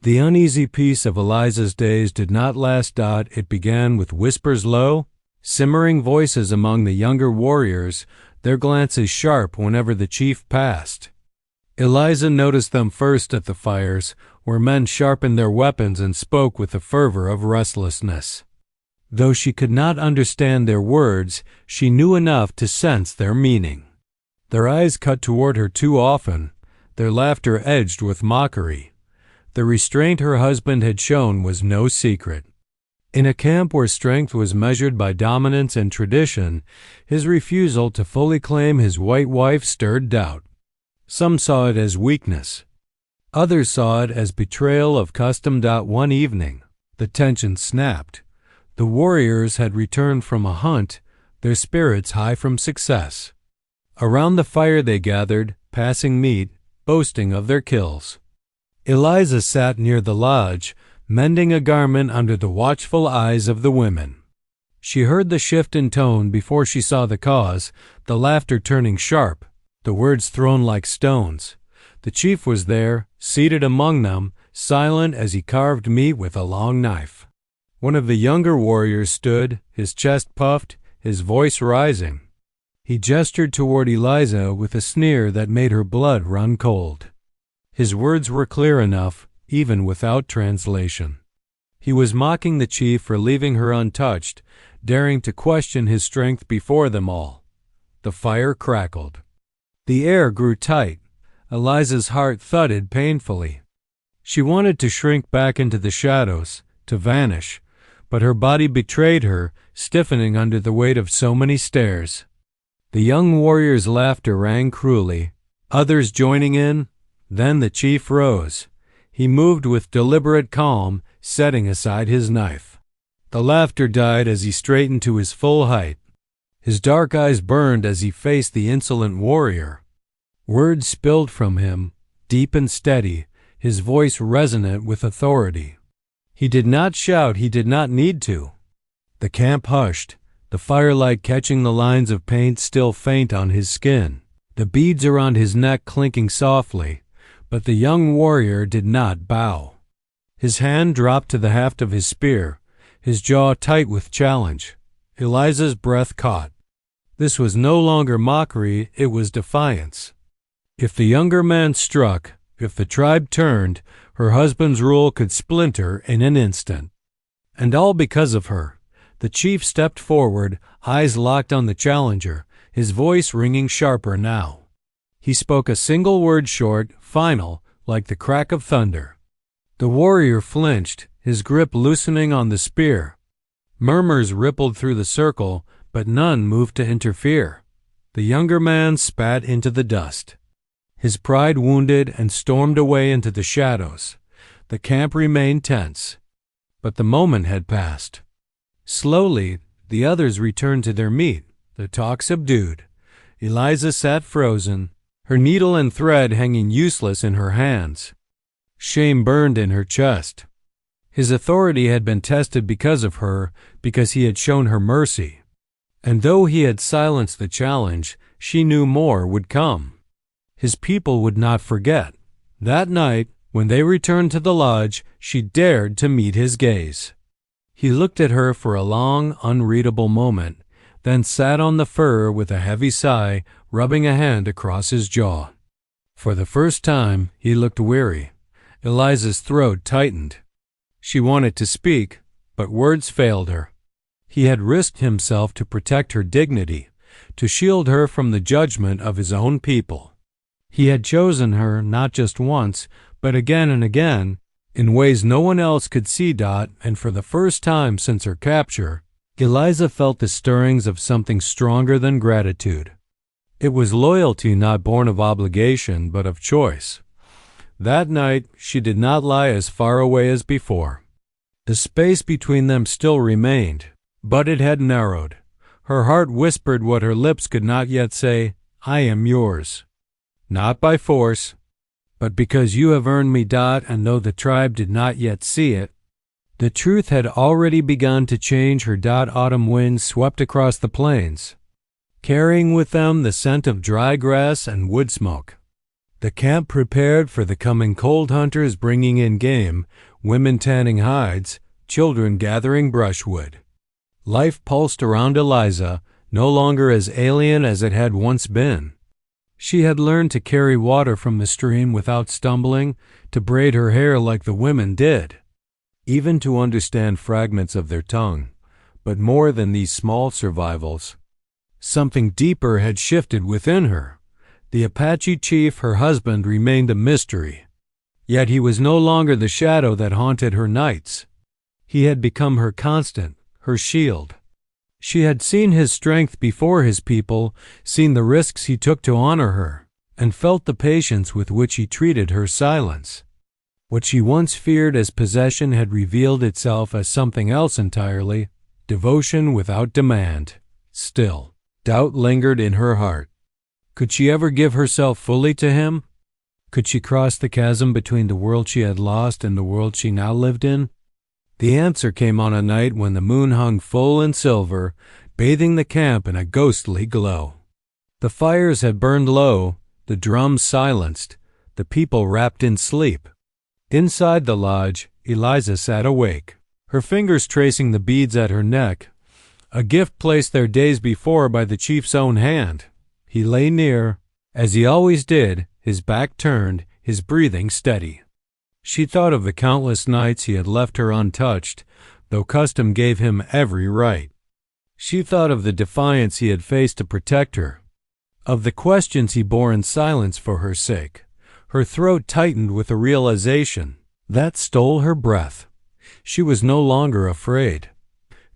The uneasy peace of Eliza's days did not last. It began with whispers low, simmering voices among the younger warriors, their glances sharp whenever the chief passed. Eliza noticed them first at the fires, where men sharpened their weapons and spoke with the fervor of restlessness. Though she could not understand their words, she knew enough to sense their meaning. Their eyes cut toward her too often, their laughter edged with mockery. The restraint her husband had shown was no secret. In a camp where strength was measured by dominance and tradition, his refusal to fully claim his white wife stirred doubt. Some saw it as weakness. Others saw it as betrayal of custom. One evening, the tension snapped. The warriors had returned from a hunt, their spirits high from success. Around the fire they gathered, passing meat, boasting of their kills. Eliza sat near the lodge, mending a garment under the watchful eyes of the women. She heard the shift in tone before she saw the cause, the laughter turning sharp, the words thrown like stones. The chief was there, seated among them, silent as he carved meat with a long knife. One of the younger warriors stood, his chest puffed, his voice rising. He gestured toward Eliza with a sneer that made her blood run cold. His words were clear enough, even without translation. He was mocking the chief for leaving her untouched, daring to question his strength before them all. The fire crackled. The air grew tight. Eliza's heart thudded painfully. She wanted to shrink back into the shadows, to vanish, but her body betrayed her, stiffening under the weight of so many stares. The young warrior's laughter rang cruelly, others joining in. Then the chief rose. He moved with deliberate calm, setting aside his knife. The laughter died as he straightened to his full height. His dark eyes burned as he faced the insolent warrior. Words spilled from him, deep and steady, his voice resonant with authority. He did not shout, he did not need to. The camp hushed, the firelight catching the lines of paint still faint on his skin, the beads around his neck clinking softly. But the young warrior did not bow. His hand dropped to the haft of his spear, his jaw tight with challenge. Eliza's breath caught. This was no longer mockery, it was defiance. If the younger man struck, if the tribe turned, her husband's rule could splinter in an instant. And all because of her. The chief stepped forward, eyes locked on the challenger, his voice ringing sharper now. He spoke a single word short, final, like the crack of thunder. The warrior flinched, his grip loosening on the spear. Murmurs rippled through the circle, but none moved to interfere. The younger man spat into the dust. His pride wounded and stormed away into the shadows. The camp remained tense. But the moment had passed. Slowly, the others returned to their meat, the talk subdued. Eliza sat frozen, her needle and thread hanging useless in her hands. Shame burned in her chest. His authority had been tested because of her, because he had shown her mercy. And though he had silenced the challenge, she knew more would come. His people would not forget. That night, when they returned to the lodge, she dared to meet his gaze. He looked at her for a long, unreadable moment, then sat on the fur with a heavy sigh, rubbing a hand across his jaw. For the first time, he looked weary. Eliza's throat tightened. She wanted to speak, but words failed her. He had risked himself to protect her dignity, to shield her from the judgment of his own people. He had chosen her not just once, but again and again, in ways no one else could see. And for the first time since her capture, Eliza felt the stirrings of something stronger than gratitude. It was loyalty not born of obligation, but of choice. That night, she did not lie as far away as before. The space between them still remained, but it had narrowed. Her heart whispered what her lips could not yet say, "I am yours." Not by force, but because you have earned me. And though the tribe did not yet see it, the truth had already begun to change her. Autumn winds swept across the plains, carrying with them the scent of dry grass and wood smoke. The camp prepared for the coming cold hunters bringing in game, women tanning hides, children gathering brushwood. Life pulsed around Eliza, no longer as alien as it had once been. She had learned to carry water from the stream without stumbling, to braid her hair like the women did, even to understand fragments of their tongue. But more than these small survivals, something deeper had shifted within her. The Apache chief, her husband, remained a mystery. Yet he was no longer the shadow that haunted her nights. He had become her constant, her shield. She had seen his strength before his people, seen the risks he took to honor her, and felt the patience with which he treated her silence. What she once feared as possession had revealed itself as something else entirely, devotion without demand. Still, doubt lingered in her heart. Could she ever give herself fully to him? Could she cross the chasm between the world she had lost and the world she now lived in? The answer came on a night when the moon hung full and silver, bathing the camp in a ghostly glow. The fires had burned low, the drums silenced, the people wrapped in sleep. Inside the lodge, Eliza sat awake, her fingers tracing the beads at her neck, a gift placed there days before by the chief's own hand. He lay near, as he always did, his back turned, his breathing steady. She thought of the countless nights he had left her untouched, though custom gave him every right. She thought of the defiance he had faced to protect her, of the questions he bore in silence for her sake. Her throat tightened with a realization that stole her breath. She was no longer afraid.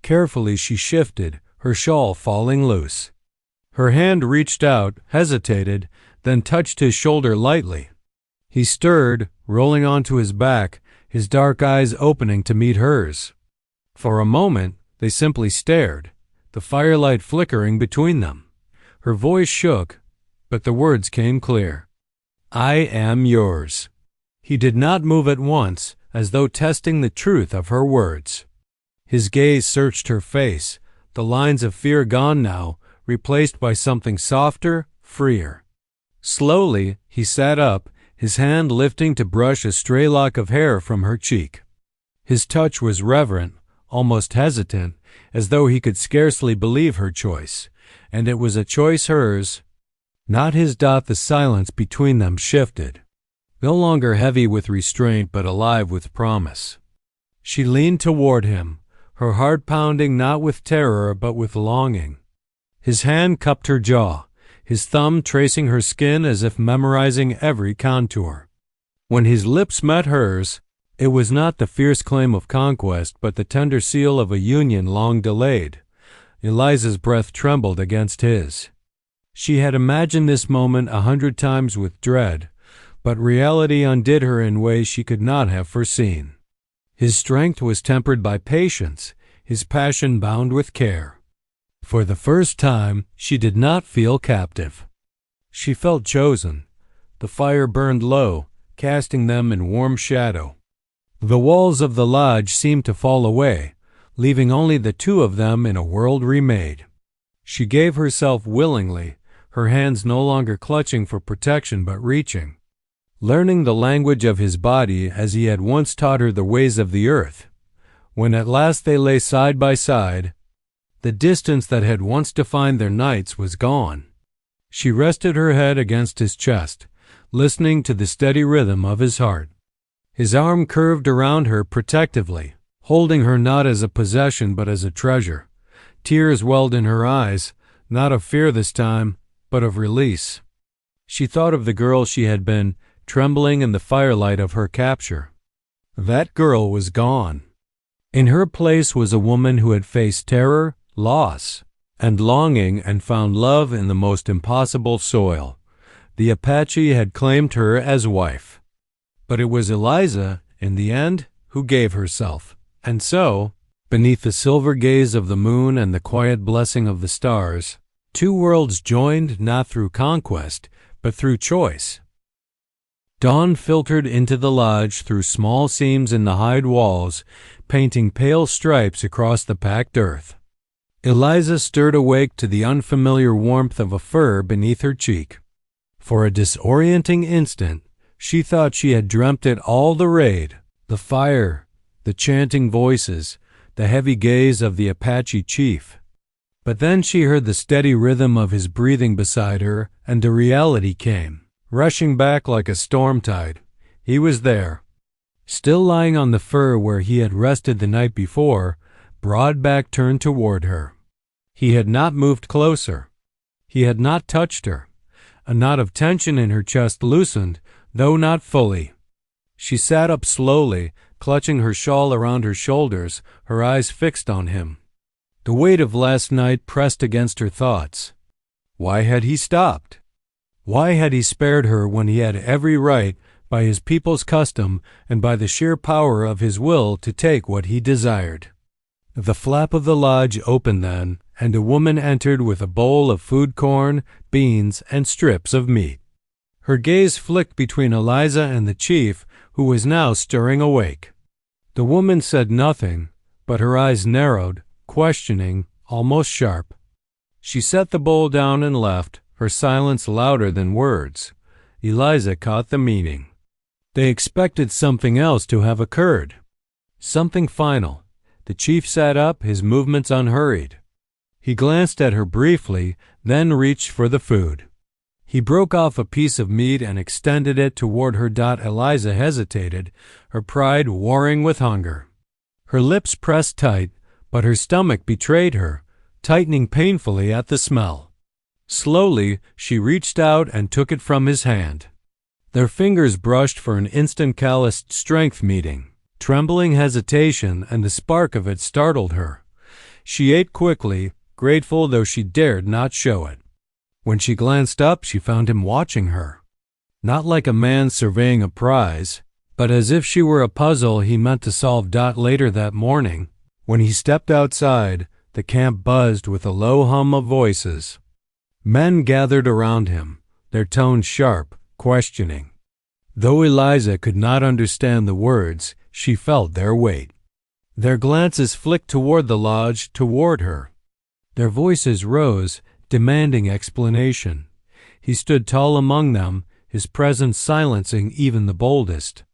Carefully she shifted, her shawl falling loose. Her hand reached out, hesitated, then touched his shoulder lightly. He stirred, rolling onto his back, his dark eyes opening to meet hers. For a moment, they simply stared, the firelight flickering between them. Her voice shook, but the words came clear. "I am yours." He did not move at once, as though testing the truth of her words. His gaze searched her face, the lines of fear gone now, replaced by something softer, freer. Slowly, he sat up, his hand lifting to brush a stray lock of hair from her cheek. His touch was reverent, almost hesitant, as though he could scarcely believe her choice, and it was a choice hers, not his. The silence between them shifted, no longer heavy with restraint but alive with promise. She leaned toward him, her heart pounding not with terror but with longing. His hand cupped her jaw, his thumb tracing her skin as if memorizing every contour. When his lips met hers, it was not the fierce claim of conquest but the tender seal of a union long delayed. Eliza's breath trembled against his. She had imagined this moment 100 times with dread, but reality undid her in ways she could not have foreseen. His strength was tempered by patience, his passion bound with care. For the first time, she did not feel captive. She felt chosen. The fire burned low, casting them in warm shadow. The walls of the lodge seemed to fall away, leaving only the two of them in a world remade. She gave herself willingly, her hands no longer clutching for protection but reaching, learning the language of his body as he had once taught her the ways of the earth. When at last they lay side by side, the distance that had once defined their nights was gone. She rested her head against his chest, listening to the steady rhythm of his heart. His arm curved around her protectively, holding her not as a possession but as a treasure. Tears welled in her eyes, not of fear this time, but of release. She thought of the girl she had been, trembling in the firelight of her capture. That girl was gone. In her place was a woman who had faced terror, loss, and longing and found love in the most impossible soil. The Apache had claimed her as wife. But it was Eliza, in the end, who gave herself. And so, beneath the silver gaze of the moon and the quiet blessing of the stars, two worlds joined not through conquest, but through choice. Dawn filtered into the lodge through small seams in the hide walls, painting pale stripes across the packed earth. Eliza stirred awake to the unfamiliar warmth of a fur beneath her cheek. For a disorienting instant, she thought she had dreamt it all, the raid, the fire, the chanting voices, the heavy gaze of the Apache chief. But then she heard the steady rhythm of his breathing beside her, and the reality came, rushing back like a storm tide. He was there, still lying on the fur where he had rested the night before, broad back turned toward her. He had not moved closer. He had not touched her. A knot of tension in her chest loosened, though not fully. She sat up slowly, clutching her shawl around her shoulders, her eyes fixed on him. The weight of last night pressed against her thoughts. Why had he stopped? Why had he spared her when he had every right, by his people's custom and by the sheer power of his will, to take what he desired? The flap of the lodge opened then, and a woman entered with a bowl of food corn, beans, and strips of meat. Her gaze flicked between Eliza and the chief, who was now stirring awake. The woman said nothing, but her eyes narrowed, questioning, almost sharp. She set the bowl down and left, her silence louder than words. Eliza caught the meaning. They expected something else to have occurred. Something final. The chief sat up, his movements unhurried. He glanced at her briefly, then reached for the food. He broke off a piece of meat and extended it toward her. Eliza hesitated, her pride warring with hunger. Her lips pressed tight, but her stomach betrayed her, tightening painfully at the smell. Slowly, she reached out and took it from his hand. Their fingers brushed for an instant, calloused strength meeting. Trembling hesitation, and the spark of it startled her. She ate quickly, grateful though she dared not show it. When she glanced up, she found him watching her. Not like a man surveying a prize, but as if she were a puzzle he meant to solve. Later that morning, when he stepped outside, the camp buzzed with a low hum of voices. Men gathered around him, their tones sharp, questioning. Though Eliza could not understand the words, she felt their weight. Their glances flicked toward the lodge, toward her. Their voices rose, demanding explanation. He stood tall among them, his presence silencing even the boldest.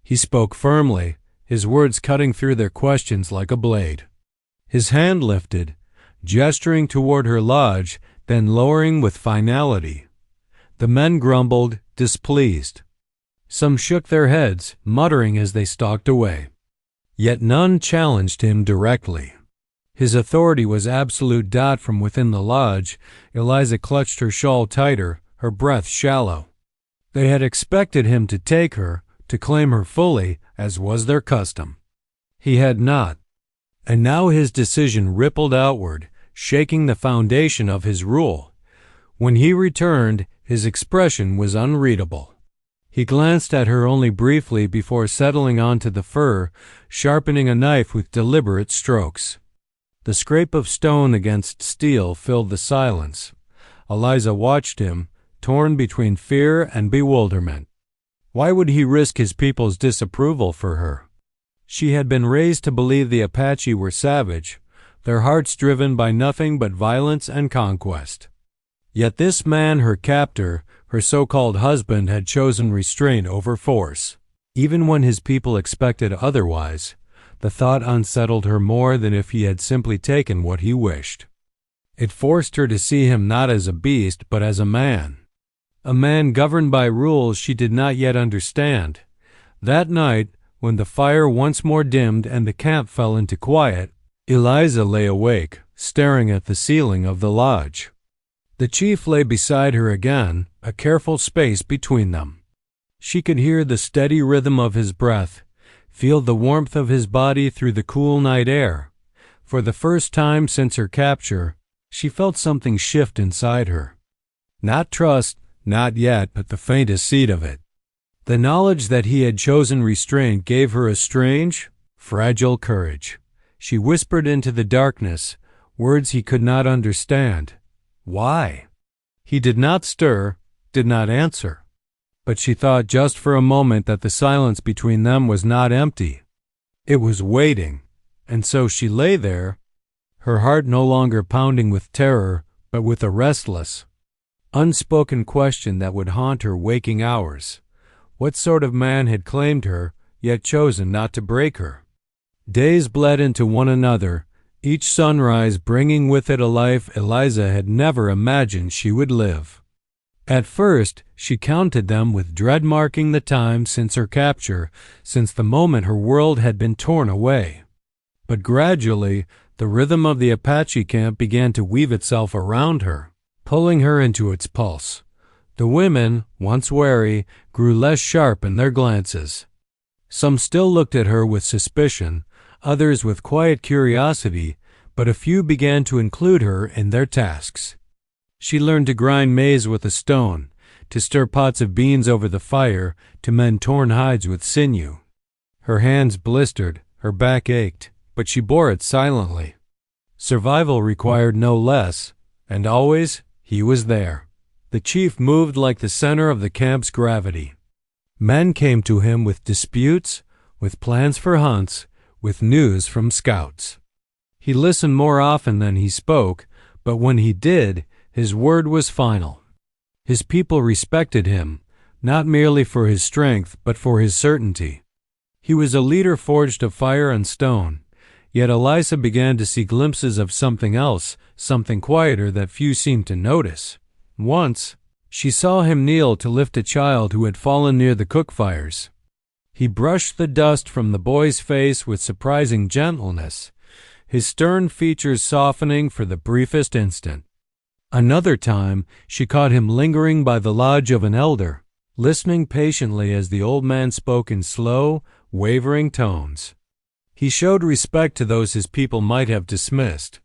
He spoke firmly, his words cutting through their questions like a blade. His hand lifted, gesturing toward her lodge, then lowering with finality. The men grumbled, displeased. Some shook their heads, muttering as they stalked away. Yet none challenged him directly. His authority was absolute. From within the lodge, Eliza clutched her shawl tighter, her breath shallow. They had expected him to take her, to claim her fully, as was their custom. He had not. And now his decision rippled outward, shaking the foundation of his rule. When he returned, his expression was unreadable. He glanced at her only briefly before settling onto the fur, sharpening a knife with deliberate strokes. The scrape of stone against steel filled the silence. Eliza watched him, torn between fear and bewilderment. Why would he risk his people's disapproval for her? She had been raised to believe the Apache were savage, their hearts driven by nothing but violence and conquest. Yet this man, her captor, her so-called husband, had chosen restraint over force. Even when his people expected otherwise, the thought unsettled her more than if he had simply taken what he wished. It forced her to see him not as a beast, but as a man governed by rules she did not yet understand. That night, when the fire once more dimmed and the camp fell into quiet, Eliza lay awake, staring at the ceiling of the lodge. The chief lay beside her again, a careful space between them. She could hear the steady rhythm of his breath, feel the warmth of his body through the cool night air. For the first time since her capture, she felt something shift inside her. Not trust, not yet, but the faintest seed of it. The knowledge that he had chosen restraint gave her a strange, fragile courage. She whispered into the darkness, words he could not understand. Why? He did not stir, did not answer. But she thought just for a moment that the silence between them was not empty. It was waiting, and so she lay there, her heart no longer pounding with terror, but with a restless, unspoken question that would haunt her waking hours. What sort of man had claimed her, yet chosen not to break her? Days bled into one another, each sunrise bringing with it a life Eliza had never imagined she would live. At first, she counted them with dread, marking the time since her capture, since the moment her world had been torn away. But gradually, the rhythm of the Apache camp began to weave itself around her, pulling her into its pulse. The women, once wary, grew less sharp in their glances. Some still looked at her with suspicion, others with quiet curiosity, but a few began to include her in their tasks. She learned to grind maize with a stone, to stir pots of beans over the fire, to mend torn hides with sinew. Her hands blistered, her back ached, but she bore it silently. Survival required no less, and always he was there. The chief moved like the center of the camp's gravity. Men came to him with disputes, with plans for hunts, with news from scouts. He listened more often than he spoke, but when he did, his word was final. His people respected him, not merely for his strength, but for his certainty. He was a leader forged of fire and stone, yet Eliza began to see glimpses of something else, something quieter that few seemed to notice. Once, she saw him kneel to lift a child who had fallen near the cook fires. He brushed the dust from the boy's face with surprising gentleness, his stern features softening for the briefest instant. Another time, she caught him lingering by the lodge of an elder, listening patiently as the old man spoke in slow, wavering tones. He showed respect to those his people might have dismissed.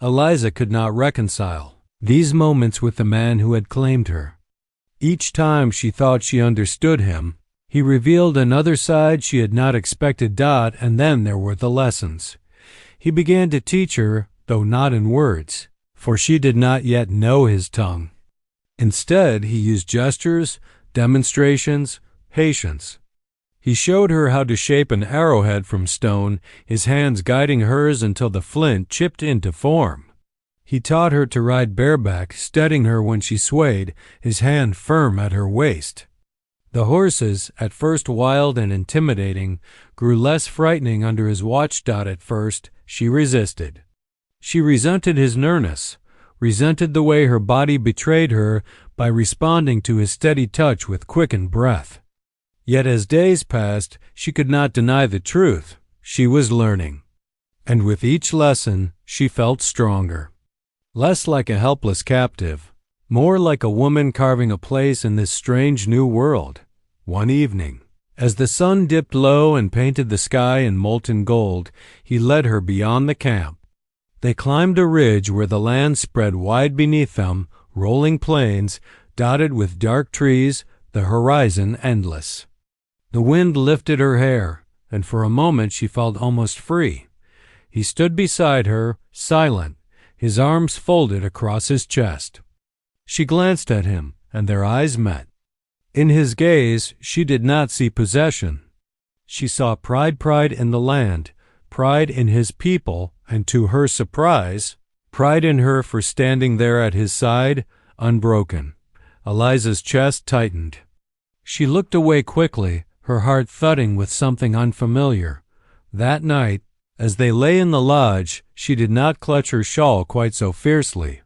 Eliza could not reconcile these moments with the man who had claimed her. Each time she thought she understood him, he revealed another side she had not expected. And then there were the lessons. He began to teach her, though not in words, for she did not yet know his tongue. Instead, he used gestures, demonstrations, patience. He showed her how to shape an arrowhead from stone, his hands guiding hers until the flint chipped into form. He taught her to ride bareback, steadying her when she swayed, his hand firm at her waist. The horses, at first wild and intimidating, grew less frightening under his watch. At first, she resisted. She resented his nearness, resented the way her body betrayed her by responding to his steady touch with quickened breath. Yet as days passed, she could not deny the truth. She was learning. And with each lesson, she felt stronger. Less like a helpless captive, more like a woman carving a place in this strange new world. One evening, as the sun dipped low and painted the sky in molten gold, he led her beyond the camp. They climbed a ridge where the land spread wide beneath them, rolling plains, dotted with dark trees, the horizon endless. The wind lifted her hair, and for a moment she felt almost free. He stood beside her, silent, his arms folded across his chest. She glanced at him, and their eyes met. In his gaze, she did not see possession. She saw pride in the land, pride in his people, and to her surprise, pride in her for standing there at his side, unbroken. Eliza's chest tightened. She looked away quickly, her heart thudding with something unfamiliar. That night, as they lay in the lodge, she did not clutch her shawl quite so fiercely.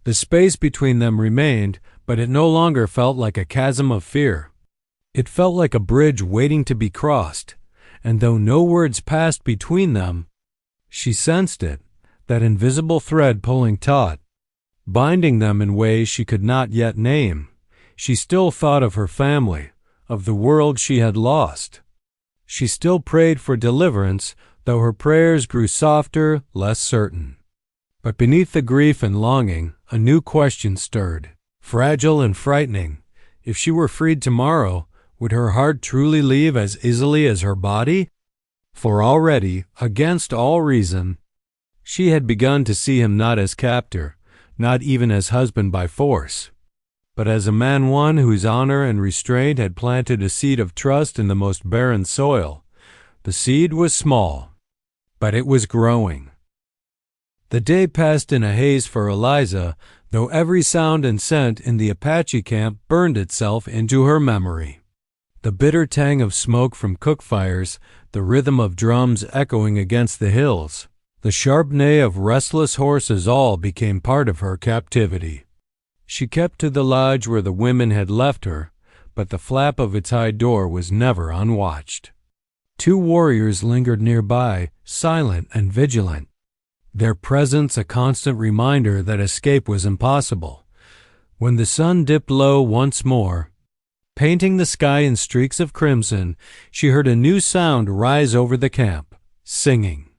The space between them remained, but it no longer felt like a chasm of fear. It felt like a bridge waiting to be crossed, and though no words passed between them, she sensed it, that invisible thread pulling taut, binding them in ways she could not yet name. She still thought of her family, of the world she had lost. She still prayed for deliverance, though her prayers grew softer, less certain. But beneath the grief and longing, a new question stirred, fragile and frightening. If she were freed tomorrow, would her heart truly leave as easily as her body? For already, against all reason, she had begun to see him not as captor, not even as husband by force, but as a man, one whose honor and restraint had planted a seed of trust in the most barren soil. The seed was small, but it was growing. The day passed in a haze for Eliza, though every sound and scent in the Apache camp burned itself into her memory. The bitter tang of smoke from cook fires, the rhythm of drums echoing against the hills, the sharp neigh of restless horses all became part of her captivity. She kept to the lodge where the women had left her, but the flap of its high door was never unwatched. 2 warriors lingered nearby, silent and vigilant, their presence a constant reminder that escape was impossible. When the sun dipped low once more, painting the sky in streaks of crimson, she heard a new sound rise over the camp, singing.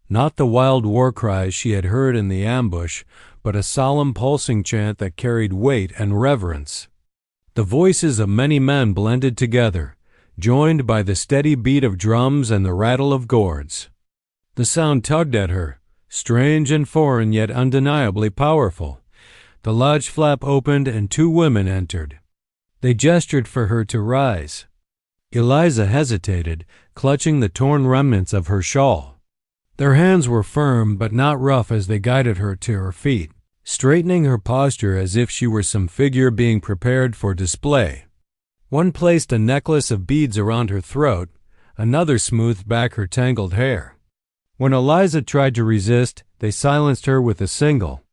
Not the wild war cries she had heard in the ambush, but a solemn pulsing chant that carried weight and reverence. The voices of many men blended together, joined by the steady beat of drums and the rattle of gourds. The sound tugged at her, strange and foreign yet undeniably powerful. The lodge flap opened and 2 women entered. They gestured for her to rise. Eliza hesitated, clutching the torn remnants of her shawl. Their hands were firm but not rough as they guided her to her feet, straightening her posture as if she were some figure being prepared for display. One placed a necklace of beads around her throat, another smoothed back her tangled hair. When Eliza tried to resist, they silenced her with a single,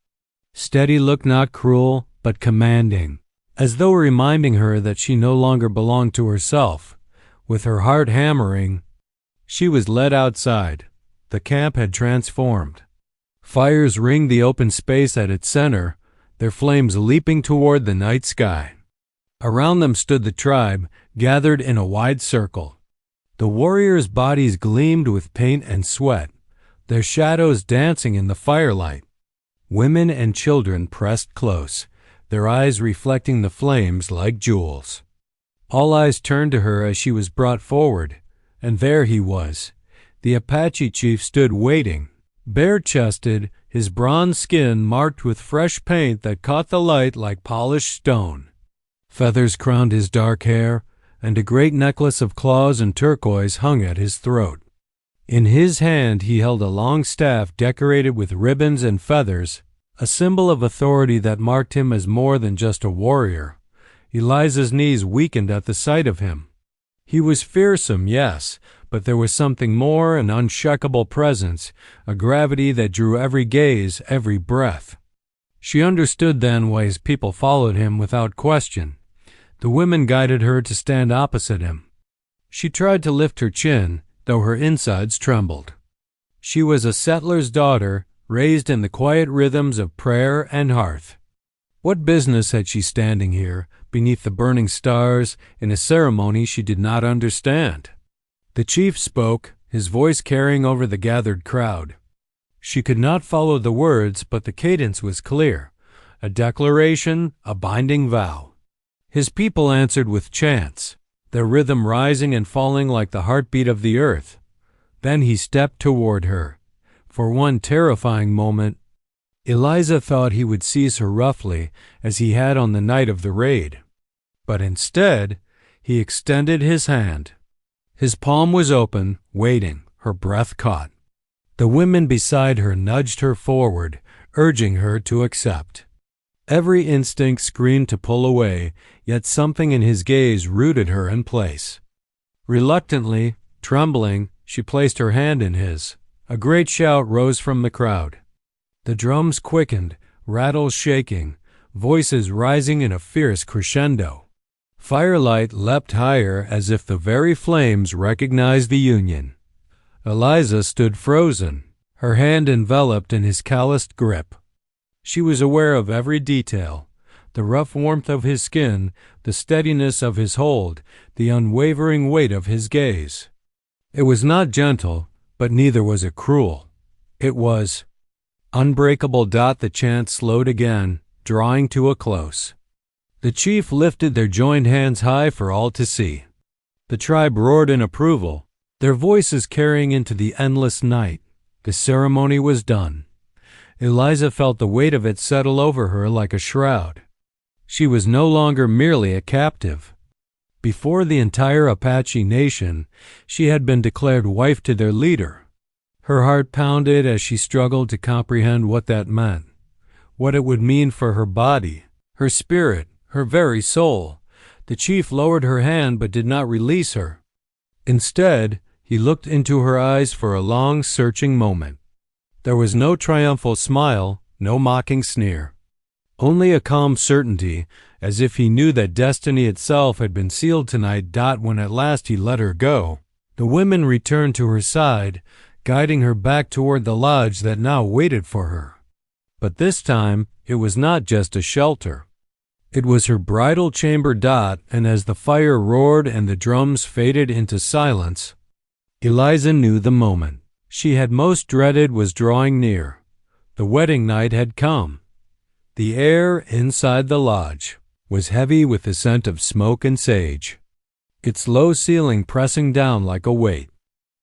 steady look, not cruel, but commanding, as though reminding her that she no longer belonged to herself. With her heart hammering, she was led outside. The camp had transformed. Fires ringed the open space at its center, their flames leaping toward the night sky. Around them stood the tribe, gathered in a wide circle. The warriors' bodies gleamed with paint and sweat, their shadows dancing in the firelight. Women and children pressed close, their eyes reflecting the flames like jewels. All eyes turned to her as she was brought forward, and there he was. The Apache chief stood waiting, bare-chested, his bronze skin marked with fresh paint that caught the light like polished stone. Feathers crowned his dark hair, and a great necklace of claws and turquoise hung at his throat. In his hand he held a long staff decorated with ribbons and feathers, a symbol of authority that marked him as more than just a warrior. Eliza's knees weakened at the sight of him. He was fearsome, yes, but there was something more, an unshakable presence, a gravity that drew every gaze, every breath. She understood then why his people followed him without question. The women guided her to stand opposite him. She tried to lift her chin, though her insides trembled. She was a settler's daughter, raised in the quiet rhythms of prayer and hearth. What business had she standing here, beneath the burning stars, in a ceremony she did not understand? The chief spoke, his voice carrying over the gathered crowd. She could not follow the words, but the cadence was clear, a declaration, a binding vow. His people answered with chants, their rhythm rising and falling like the heartbeat of the earth. Then he stepped toward her. For one terrifying moment, Eliza thought he would seize her roughly, as he had on the night of the raid. But instead, he extended his hand. His palm was open, waiting, her breath caught. The women beside her nudged her forward, urging her to accept. Every instinct screamed to pull away, yet something in his gaze rooted her in place. Reluctantly, trembling, she placed her hand in his. A great shout rose from the crowd. The drums quickened, rattles shaking, voices rising in a fierce crescendo. Firelight leapt higher as if the very flames recognized the union. Eliza stood frozen, her hand enveloped in his calloused grip. She was aware of every detail, the rough warmth of his skin, the steadiness of his hold, the unwavering weight of his gaze. It was not gentle, but neither was it cruel. It was unbreakable. The chant slowed again, drawing to a close. The chief lifted their joined hands high for all to see. The tribe roared in approval, their voices carrying into the endless night. The ceremony was done. Eliza felt the weight of it settle over her like a shroud. She was no longer merely a captive. Before the entire Apache nation, she had been declared wife to their leader. Her heart pounded as she struggled to comprehend what that meant. what it would mean for her body, her spirit, her very soul. The chief lowered her hand but did not release her. Instead, he looked into her eyes for a long, searching moment. There was no triumphal smile, no mocking sneer. Only a calm certainty, as if he knew that destiny itself had been sealed tonight. When at last he let her go, the women returned to her side, guiding her back toward the lodge that now waited for her. But this time, it was not just a shelter. It was her bridal chamber. And as the fire roared and the drums faded into silence, Eliza knew the moment she had most dreaded was drawing near. The wedding night had come. The air inside the lodge was heavy with the scent of smoke and sage, its low ceiling pressing down like a weight.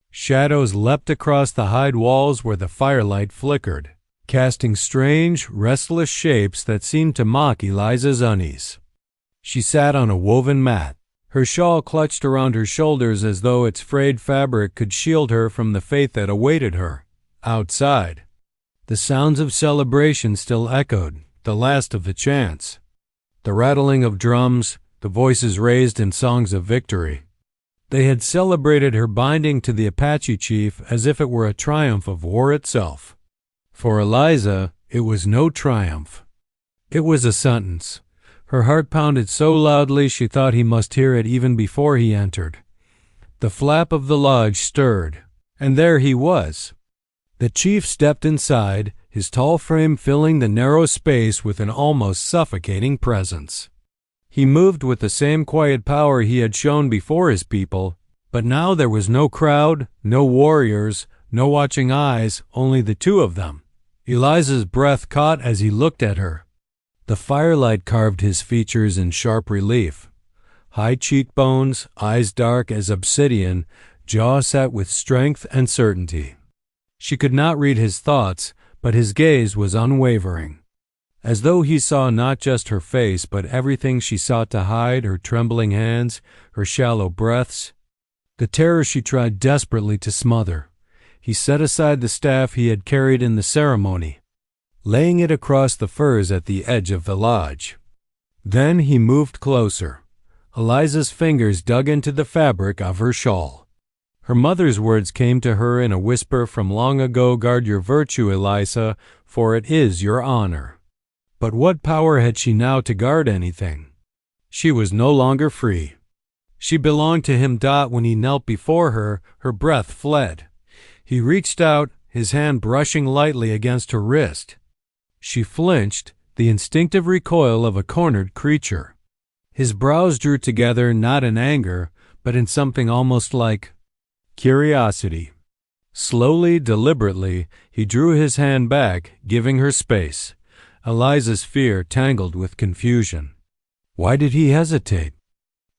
Shadows leapt across the hide walls where the firelight flickered, casting strange, restless shapes that seemed to mock Eliza's unease. She sat on a woven mat, her shawl clutched around her shoulders as though its frayed fabric could shield her from the fate that awaited her. Outside, the sounds of celebration still echoed, the last of the chants. The rattling of drums, the voices raised in songs of victory. They had celebrated her binding to the Apache chief as if it were a triumph of war itself. For Eliza, it was no triumph. It was a sentence. Her heart pounded so loudly she thought he must hear it even before he entered. The flap of the lodge stirred, and there he was. The chief stepped inside, his tall frame filling the narrow space with an almost suffocating presence. He moved with the same quiet power he had shown before his people, but now there was no crowd, no warriors, no watching eyes, only the two of them. Eliza's breath caught as he looked at her. The firelight carved his features in sharp relief. High cheekbones, eyes dark as obsidian, jaw set with strength and certainty. She could not read his thoughts, but his gaze was unwavering, as though he saw not just her face but everything she sought to hide, her trembling hands, her shallow breaths, the terror she tried desperately to smother. He set aside the staff he had carried in the ceremony, laying it across the furs at the edge of the lodge. Then he moved closer. Eliza's fingers dug into the fabric of her shawl. Her mother's words came to her in a whisper from long ago. Guard your virtue, Eliza, for it is your honor. But what power had she now to guard anything? She was no longer free. She belonged to him. When he knelt before her, her breath fled. He reached out, his hand brushing lightly against her wrist. She flinched, the instinctive recoil of a cornered creature. His brows drew together, not in anger, but in something almost like curiosity. Slowly, deliberately, he drew his hand back, giving her space. Eliza's fear tangled with confusion. Why did he hesitate?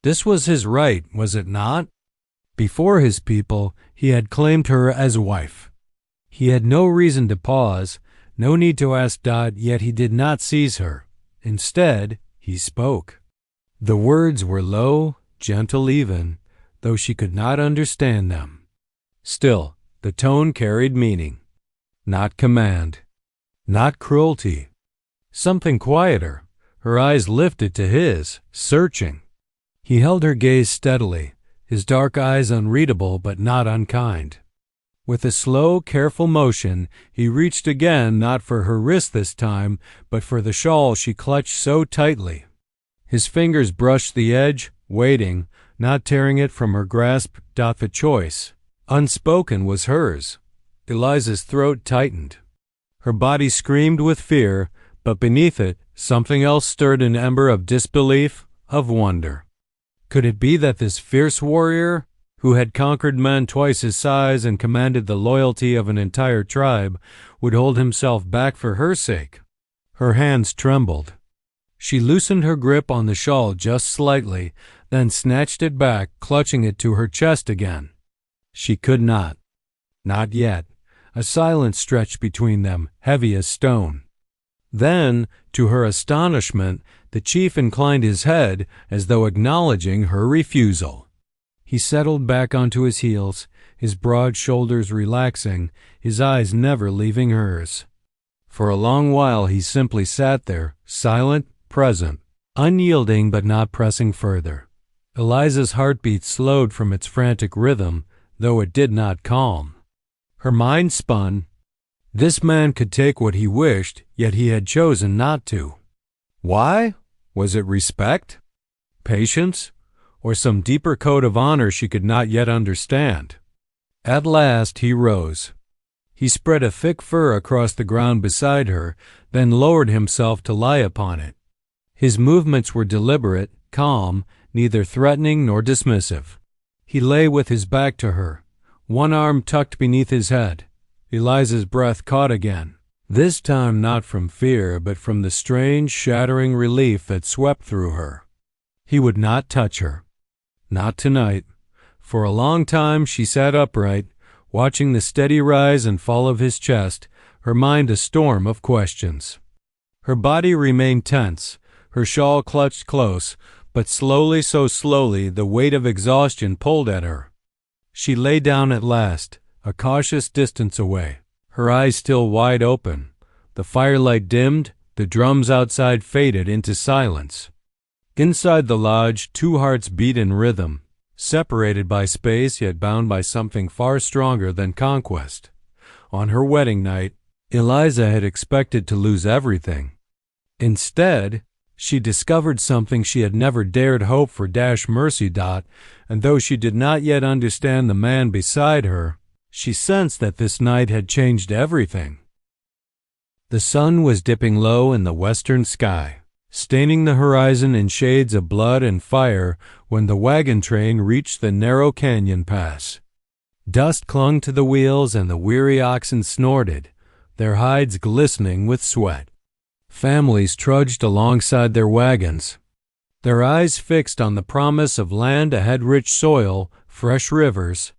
This was his right, was it not? Before his people, he had claimed her as wife. He had no reason to pause, no need to ask. Yet he did not seize her. Instead, he spoke. The words were low, gentle even, though she could not understand them. Still, the tone carried meaning. Not command. Not cruelty. Something quieter. Her eyes lifted to his, searching. He held her gaze steadily, his dark eyes unreadable but not unkind. With a slow, careful motion, he reached again, not for her wrist this time, but for the shawl she clutched so tightly. His fingers brushed the edge, waiting, not tearing it from her grasp. The choice, unspoken, was hers. Eliza's throat tightened. Her body screamed with fear, but beneath it, something else stirred, an ember of disbelief, of wonder. Could it be that this fierce warrior, who had conquered men twice his size and commanded the loyalty of an entire tribe, would hold himself back for her sake? Her hands trembled. She loosened her grip on the shawl just slightly, then snatched it back, clutching it to her chest again. She could not. Not yet. A silence stretched between them, heavy as stone. Then, to her astonishment, the chief inclined his head as though acknowledging her refusal. He settled back onto his heels, his broad shoulders relaxing, his eyes never leaving hers. For a long while he simply sat there, silent, present, unyielding but not pressing further. Eliza's heartbeat slowed from its frantic rhythm, though it did not calm. Her mind spun. This man could take what he wished, yet he had chosen not to. Why? Was it respect? Patience? Or some deeper code of honor she could not yet understand? At last he rose. He spread a thick fur across the ground beside her, then lowered himself to lie upon it. His movements were deliberate, calm, neither threatening nor dismissive. He lay with his back to her, one arm tucked beneath his head. Eliza's breath caught again, this time not from fear but from the strange, shattering relief that swept through her. He would not touch her. Not tonight. For a long time she sat upright, watching the steady rise and fall of his chest, her mind a storm of questions. Her body remained tense, her shawl clutched close, but slowly, so slowly, the weight of exhaustion pulled at her. She lay down at last, a cautious distance away, her eyes still wide open. The firelight dimmed, the drums outside faded into silence. Inside the lodge, two hearts beat in rhythm, separated by space yet bound by something far stronger than conquest. On her wedding night, Eliza had expected to lose everything. Instead, she discovered something she had never dared hope for. Mercy. And though she did not yet understand the man beside her, she sensed that this night had changed everything. The sun was dipping low in the western sky, staining the horizon in shades of blood and fire when the wagon train reached the narrow canyon pass. Dust clung to the wheels and the weary oxen snorted, their hides glistening with sweat. Families trudged alongside their wagons, their eyes fixed on the promise of land ahead, rich soil, fresh rivers,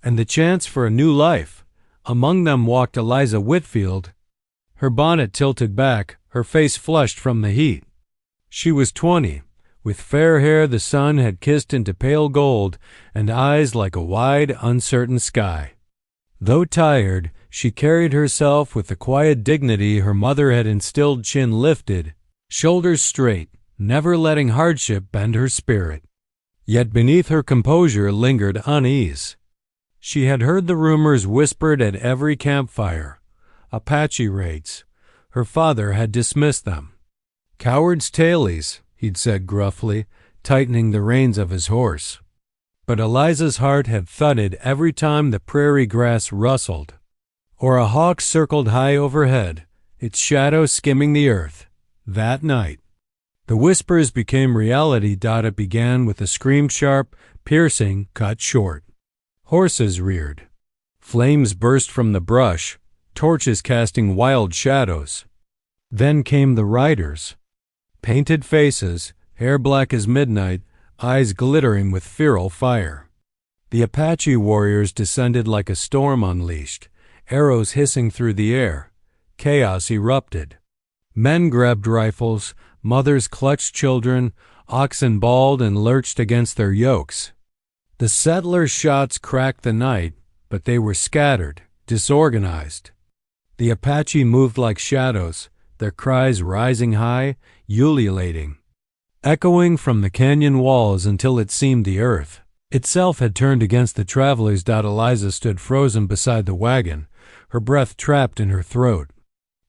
and the chance for a new life. Among them walked Eliza Whitfield, her bonnet tilted back, her face flushed from the heat. She was 20, with fair hair the sun had kissed into pale gold and eyes like a wide, uncertain sky. Though tired, she carried herself with the quiet dignity her mother had instilled, chin lifted, shoulders straight, never letting hardship bend her spirit. Yet beneath her composure lingered unease. She had heard the rumors whispered at every campfire. Apache raids. Her father had dismissed them. Cowards tailies, he'd said gruffly, tightening the reins of his horse. But Eliza's heart had thudded every time the prairie grass rustled, or a hawk circled high overhead, its shadow skimming the earth. That night, the whispers became reality. It began with a scream, sharp, piercing, cut short. Horses reared. Flames burst from the brush, torches casting wild shadows. Then came the riders. Painted faces, hair black as midnight, eyes glittering with feral fire. The Apache warriors descended like a storm unleashed, arrows hissing through the air. Chaos erupted. Men grabbed rifles, mothers clutched children, oxen bawled and lurched against their yokes. The settlers' shots cracked the night, but they were scattered, disorganized. The Apache moved like shadows, their cries rising high, ululating, echoing from the canyon walls until it seemed the earth itself had turned against the travelers. Eliza stood frozen beside the wagon, her breath trapped in her throat.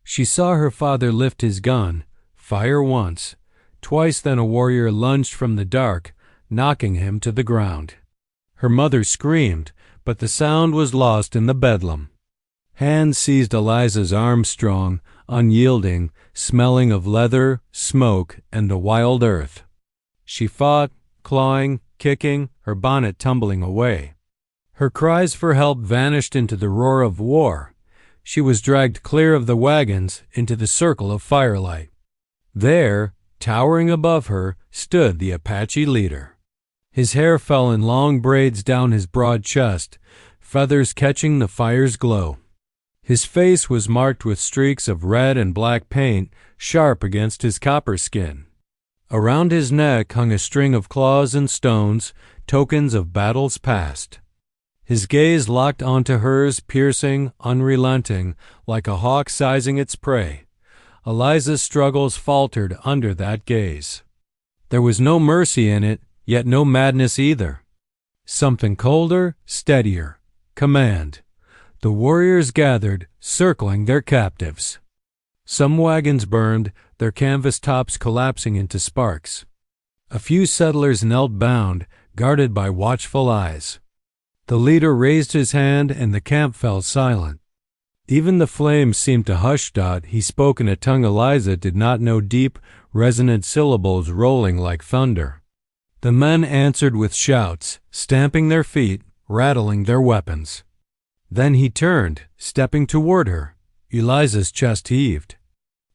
She saw her father lift his gun, fire once, twice, then a warrior lunged from the dark, knocking him to the ground. Her mother screamed, but the sound was lost in the bedlam. Hands seized Eliza's arm, strong, unyielding, smelling of leather, smoke, and the wild earth. She fought, clawing, kicking, her bonnet tumbling away. Her cries for help vanished into the roar of war. She was dragged clear of the wagons into the circle of firelight. There, towering above her, stood the Apache leader. His hair fell in long braids down his broad chest, feathers catching the fire's glow. His face was marked with streaks of red and black paint, sharp against his copper skin. Around his neck hung a string of claws and stones, tokens of battles past. His gaze locked onto hers, piercing, unrelenting, like a hawk sizing its prey. Eliza's struggles faltered under that gaze. There was no mercy in it, yet no madness either. Something colder, steadier. Command. The warriors gathered, circling their captives. Some wagons burned, their canvas tops collapsing into sparks. A few settlers knelt bound, guarded by watchful eyes. The leader raised his hand and the camp fell silent. Even the flames seemed to hush. He spoke in a tongue Eliza did not know, deep, resonant syllables rolling like thunder. The men answered with shouts, stamping their feet, rattling their weapons. Then he turned, stepping toward her. Eliza's chest heaved.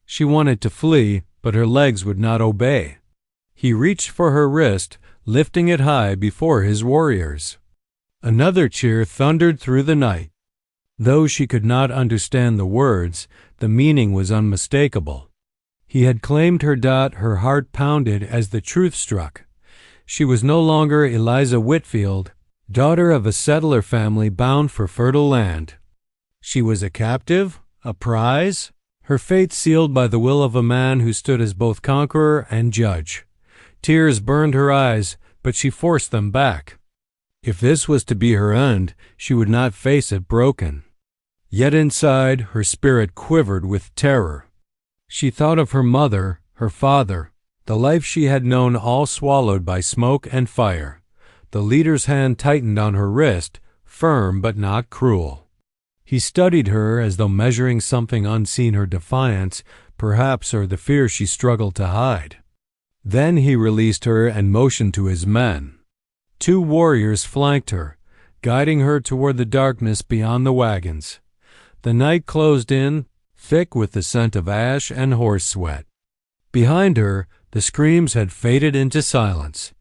She wanted to flee, but her legs would not obey. He reached for her wrist, lifting it high before his warriors. Another cheer thundered through the night. Though she could not understand the words, the meaning was unmistakable. He had claimed her. Her heart pounded as the truth struck. She was no longer Eliza Whitfield, daughter of a settler family bound for fertile land. She was a captive, a prize, her fate sealed by the will of a man who stood as both conqueror and judge. Tears burned her eyes, but she forced them back. If this was to be her end, she would not face it broken. Yet inside, her spirit quivered with terror. She thought of her mother, her father, the life she had known, all swallowed by smoke and fire. The leader's hand tightened on her wrist, firm but not cruel. He studied her as though measuring something unseen, her defiance, perhaps, or the fear she struggled to hide. Then he released her and motioned to his men. 2 warriors flanked her, guiding her toward the darkness beyond the wagons. The night closed in, thick with the scent of ash and horse sweat. Behind her, the screams had faded into silence.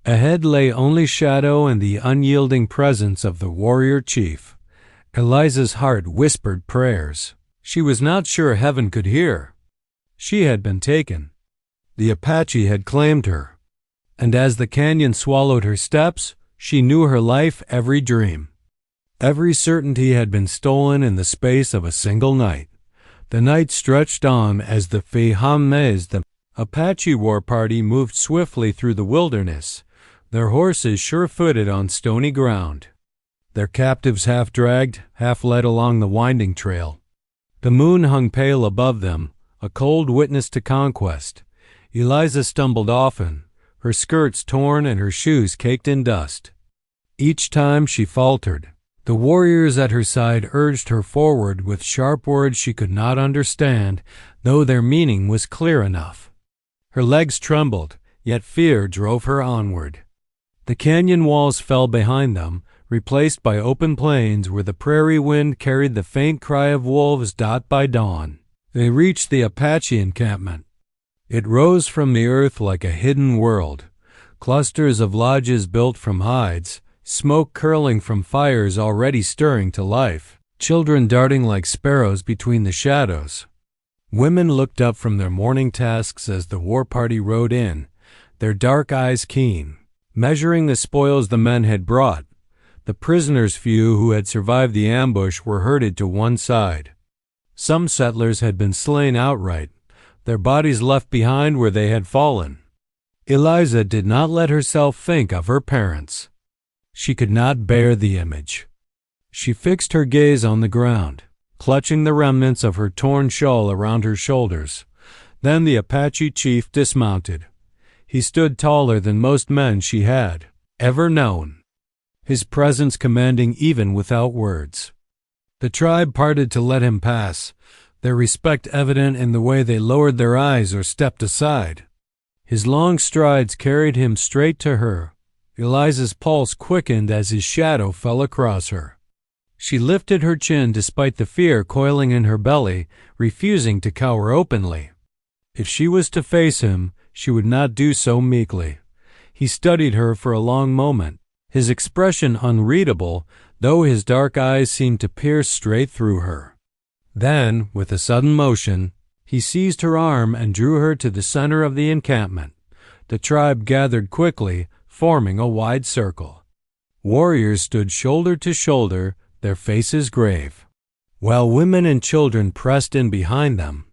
Ahead lay only shadow and the unyielding presence of the warrior chief. Eliza's heart whispered prayers. She was not sure heaven could hear. She had been taken. The Apache had claimed her. And as the canyon swallowed her steps, she knew her life, every dream. Every certainty had been stolen in the space of a single night. The night stretched on as the Fihames, the Apache war party, moved swiftly through the wilderness, their horses sure-footed on stony ground, their captives half-dragged, half-led along the winding trail. The moon hung pale above them, a cold witness to conquest. Eliza stumbled often, her skirts torn and her shoes caked in dust. Each time she faltered. The warriors at her side urged her forward with sharp words she could not understand, though their meaning was clear enough. Her legs trembled, yet fear drove her onward. The canyon walls fell behind them, replaced by open plains where the prairie wind carried the faint cry of wolves. By dawn, they reached the Apache encampment. It rose from the earth like a hidden world, clusters of lodges built from hides, smoke curling from fires already stirring to life, children darting like sparrows between the shadows. Women looked up from their morning tasks as the war party rode in, their dark eyes keen, measuring the spoils the men had brought. The prisoners, few who had survived the ambush, were herded to one side. Some settlers had been slain outright, their bodies left behind where they had fallen. Eliza did not let herself think of her parents. She could not bear the image. She fixed her gaze on the ground, clutching the remnants of her torn shawl around her shoulders. Then the Apache chief dismounted. He stood taller than most men she had ever known, his presence commanding even without words. The tribe parted to let him pass, their respect evident in the way they lowered their eyes or stepped aside. His long strides carried him straight to her. Eliza's pulse quickened as his shadow fell across her. She lifted her chin despite the fear coiling in her belly, refusing to cower openly. If she was to face him, she would not do so meekly. He studied her for a long moment, his expression unreadable, though his dark eyes seemed to pierce straight through her. Then, with a sudden motion, he seized her arm and drew her to the center of the encampment. The tribe gathered quickly, forming a wide circle. Warriors stood shoulder to shoulder, their faces grave, while women and children pressed in behind them,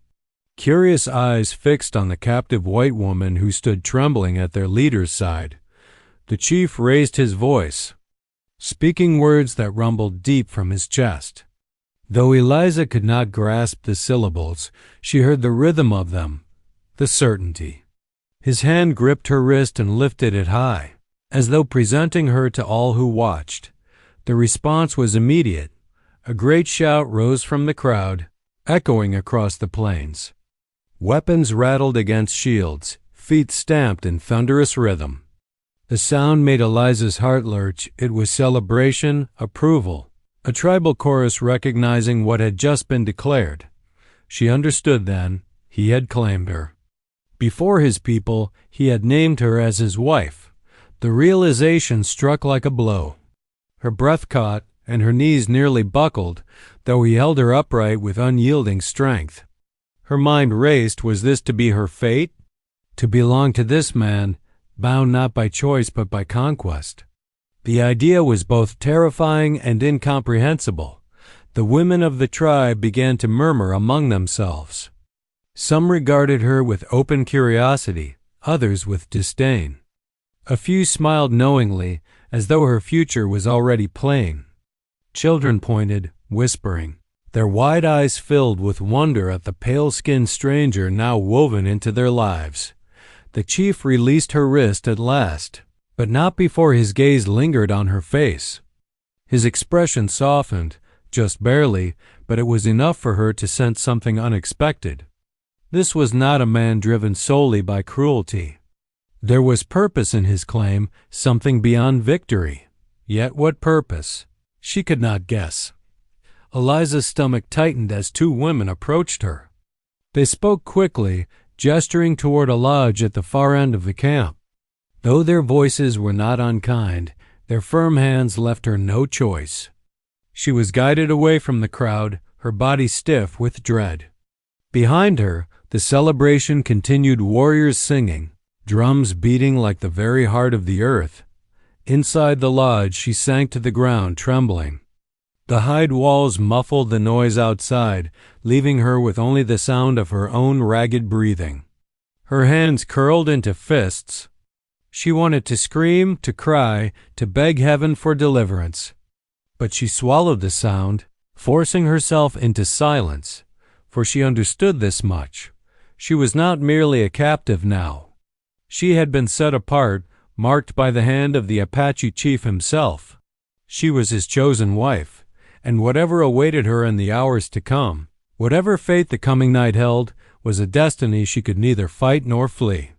curious eyes fixed on the captive white woman who stood trembling at their leader's side. The chief raised his voice, speaking words that rumbled deep from his chest. Though Eliza could not grasp the syllables, she heard the rhythm of them, the certainty. His hand gripped her wrist and lifted it high, as though presenting her to all who watched. The response was immediate. A great shout rose from the crowd, echoing across the plains. Weapons rattled against shields, feet stamped in thunderous rhythm. The sound made Eliza's heart lurch. It was celebration, approval, a tribal chorus recognizing what had just been declared. She understood then. He had claimed her. Before his people, he had named her as his wife. The realization struck like a blow. Her breath caught, and her knees nearly buckled, though he held her upright with unyielding strength. Her mind raced. Was this to be her fate? To belong to this man, bound not by choice but by conquest? The idea was both terrifying and incomprehensible. The women of the tribe began to murmur among themselves. Some regarded her with open curiosity, others with disdain. A few smiled knowingly, as though her future was already plain. Children pointed, whispering, their wide eyes filled with wonder at the pale-skinned stranger now woven into their lives. The chief released her wrist at last, but not before his gaze lingered on her face. His expression softened, just barely, but it was enough for her to sense something unexpected. This was not a man driven solely by cruelty. There was purpose in his claim, something beyond victory. Yet what purpose? She could not guess. Eliza's stomach tightened as two women approached her. They spoke quickly, gesturing toward a lodge at the far end of the camp. Though their voices were not unkind, their firm hands left her no choice. She was guided away from the crowd, her body stiff with dread. Behind her, the celebration continued, warriors singing, drums beating like the very heart of the earth. Inside the lodge, she sank to the ground, trembling. The hide walls muffled the noise outside, leaving her with only the sound of her own ragged breathing. Her hands curled into fists. She wanted to scream, to cry, to beg heaven for deliverance. But she swallowed the sound, forcing herself into silence, for she understood this much. She was not merely a captive now. She had been set apart, marked by the hand of the Apache chief himself. She was his chosen wife, and whatever awaited her in the hours to come, whatever fate the coming night held, was a destiny she could neither fight nor flee.